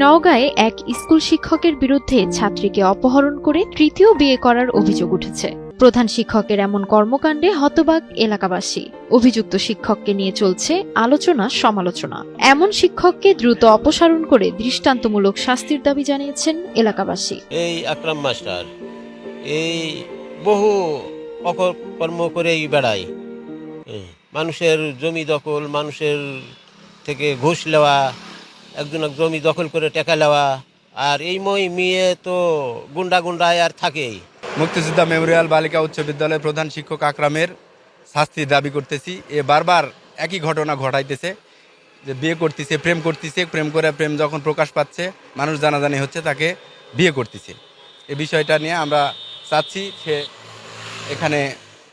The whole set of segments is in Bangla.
নওগাঁয়ে এক স্কুল শিক্ষকের বিরুদ্ধে ছাত্রীকে অপহরণ করে তৃতীয় বিয়ে করার অভিযোগ উঠেছে। প্রধান শিক্ষকের এমন কর্মকাণ্ডে হতবাক এলাকাবাসী। অভিযুক্ত শিক্ষককে নিয়ে চলছে আলোচনা সমালোচনা। এমন শিক্ষককে দ্রুত অপসারণ করে দৃষ্টান্তমূলক শাস্তির দাবি জানিয়েছেন এলাকাবাসী। এই আকরাম মাস্টার এই বহু অকর্ম করেই বেড়ায়, মানুষের জমি দখল, মানুষের থেকে ঘুষ নেওয়া, একজন জমি দখল করে টাকা নেওয়া, আর এই মেয়ে তো গুন্ডায় আর থাকেই। মুক্তিযোদ্ধা মেমোরিয়াল বালিকা উচ্চ বিদ্যালয়ের প্রধান শিক্ষক আকরামের শাস্তির দাবি করতেছি। এ বারবার একই ঘটনা ঘটাইতেছে, যে বিয়ে করতেছে, প্রেম করতেছে, প্রেম করে প্রেম যখন প্রকাশ পাচ্ছে, মানুষ জানাজানি হচ্ছে, তাকে বিয়ে করতেছে। এই বিষয়টা নিয়ে আমরা চাচ্ছি সে এখানে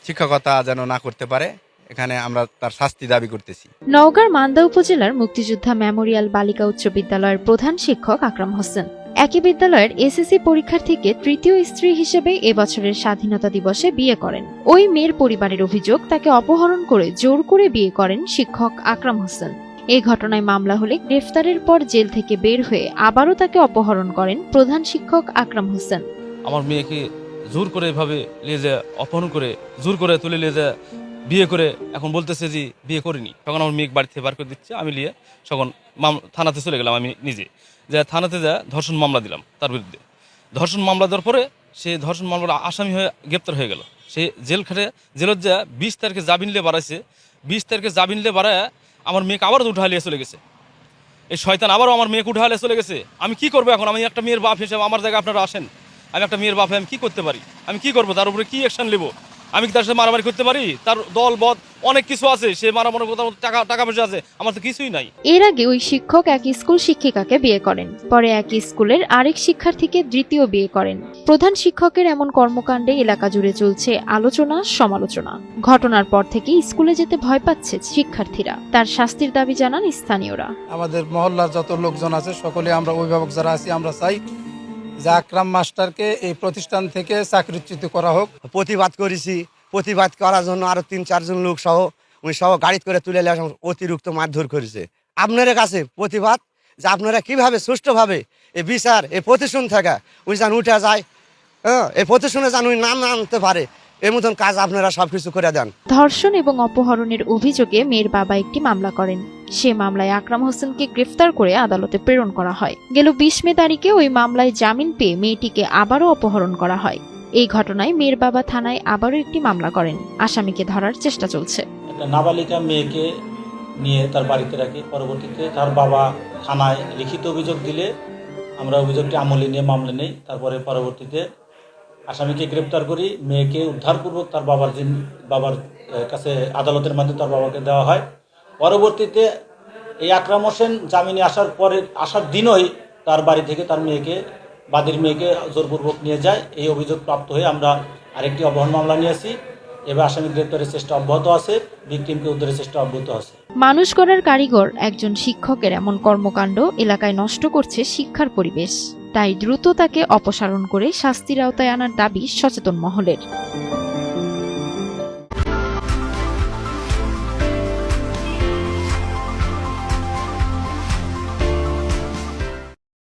শিক্ষকতা যেন না করতে পারে, এখানে আমরা তার শাস্তি দাবি করতেছি। নওগাঁর মান্দা উপজেলার মুক্তিযোদ্ধা মেমোরিয়াল বালিকা উচ্চ বিদ্যালয়ের প্রধান শিক্ষক আকরাম হোসেন একই বিদ্যালয়ের এসএসসি পরীক্ষার্থীকে তৃতীয় স্ত্রী হিসেবে এবছরের স্বাধীনতা দিবসে বিয়ে করেন। ওই মেয়ের পরিবারের অভিযোগ, তাকে অপহরণ করে জোর করে বিয়ে করেন শিক্ষক আকরাম হোসেন। এই ঘটনায় মামলা হলে গ্রেফতারের পর জেল থেকে বের হয়ে আবারও তাকে অপহরণ করেন প্রধান শিক্ষক আকরাম হোসেন। আমার মেয়েকে জোর করে এভাবে নিয়ে যায়, অপহরণ করে জোর করে তুলে নিয়ে যায়, বিয়ে করে এখন বলতেছে যে বিয়ে করিনি। তখন আমার মেয়ে বাড়ি থেকে বার করে দিচ্ছে, আমি নিয়ে তখন থানাতে চলে গেলাম। আমি নিজে যে থানাতে যা ধর্ষণ মামলা দিলাম তার বিরুদ্ধে। ধর্ষণ মামলা দেওয়ার পরে সে ধর্ষণ মামলার আসামি হয়ে গ্রেপ্তার হয়ে গেল। সে জেল খাটে, জেলত যা 20 তারিখে জামিন নিয়ে বাড়াইছে। 20 তারিখে জামিন নিয়ে বাড়ায় আমার মেয়েকে আবারও উঠা নিয়ে চলে গেছে। এই শয়তান আবারও আমার মেয়েকে উঠা নিয়ে চলে গেছে। আমি কি করবো এখন? আমি একটা মেয়ের বাপ হিসেবে আমার জায়গায় আপনারা আসেন, আমি একটা মেয়ের বাপ, আমি কি করতে পারি? আমি কি করবো? তার উপরে কি অ্যাকশন নেবো? আমি কি তার সাথে মারামারি করতে পারি? তার দল বদ অনেক কিছু আছে, সে মারামারি টাকা পয়সা আছে, আমার তো কিছুই নাই। এর আগে ওই শিক্ষক এক স্কুল শিক্ষিকাকে বিয়ে করেন, পরে একই স্কুলের আরেক শিক্ষার্থীকে দ্বিতীয় বিয়ে করেন। প্রধান শিক্ষকের এমন কর্মকাণ্ডে এলাকা জুড়ে চলছে আলোচনা সমালোচনা। ঘটনার পর থেকে স্কুলে যেতে ভয় পাচ্ছে শিক্ষার্থীরা। তার শাস্তির দাবি জানান স্থানীয়রা। আমাদের মহল্লার যত লোকজন আছে সকলে আমরা অভিভাবক যারা আছি আমরা চাই যে আকরাম মাস্টারকে এই প্রতিষ্ঠান থেকে চাকরিচ্যুত করা হোক। প্রতিবাদ করেছি, প্রতিবাদ করার জন্য আরো 3-4 জন লোক সহ উনি সহ গাড়ি করে তুলে অতিরিক্ত মারধর করেছে। আপনাদের কাছে প্রতিবাদ যে আপনারা কিভাবে সুষ্ঠুভাবে এই বিচার এই প্রতিষ্ঠান থেকে উনি যেন উঠে যায়, এই প্রতিষ্ঠানে যেন উনি নাম আনতে পারে, এই মতন কাজ আপনারা সবকিছু করে দেন। ধর্ষণ এবং অপহরণের অভিযোগে মেয়ের বাবা একটি মামলা করেন। সে মামলায় আকরাম হোসেনকে গ্রেফতার করে আদালতে প্রেরণ করা হয়। গেল 20 মে তারিখে ওই মামলায় জামিন পেয়ে মেয়েটিকে আবারও অপহরণ করা হয়। এই ঘটনায় মেয়ের বাবা থানায় আবারও একটি মামলা করেন। আসামিকে ধরার চেষ্টা চলছে। একটা নাবালিকা মেয়েকে নিয়ে তার বাড়িতে রাখি, পরবর্তীতে তার বাবা থানায় লিখিত অভিযোগ দিলে আমরা অভিযোগটি আমলে নিয়ে মামলা নেই। তারপরে পরবর্তীতে আসামিকে গ্রেপ্তার করি, মেয়েকে উদ্ধারপূর্বক তার বাবার কাছে আদালতের মাধ্যমে তার বাবাকে দেওয়া হয়। পরবর্তীতে এই আকরাম হোসেন জামিনে আসার দিনই তার বাড়ি থেকে তার বাদীর মেয়েকে জোরপূর্বক নিয়ে যায়। এই অভিযোগ প্রাপ্ত হয়ে আমরা আরেকটি অপহরণ মামলা নিয়েছি। এবার আসামি গ্রেপ্তারের চেষ্টা অব্যাহত আছে, ভিকটিমকে উদ্ধারের চেষ্টা অব্যাহত আছে। মানুষ গড়ার কারিগর একজন শিক্ষকের এমন কর্মকাণ্ড এলাকায় নষ্ট করছে শিক্ষার পরিবেশ। তাই দ্রুত তাকে অপসারণ করে শাস্তির আওতায় আনার দাবি সচেতন মহলের।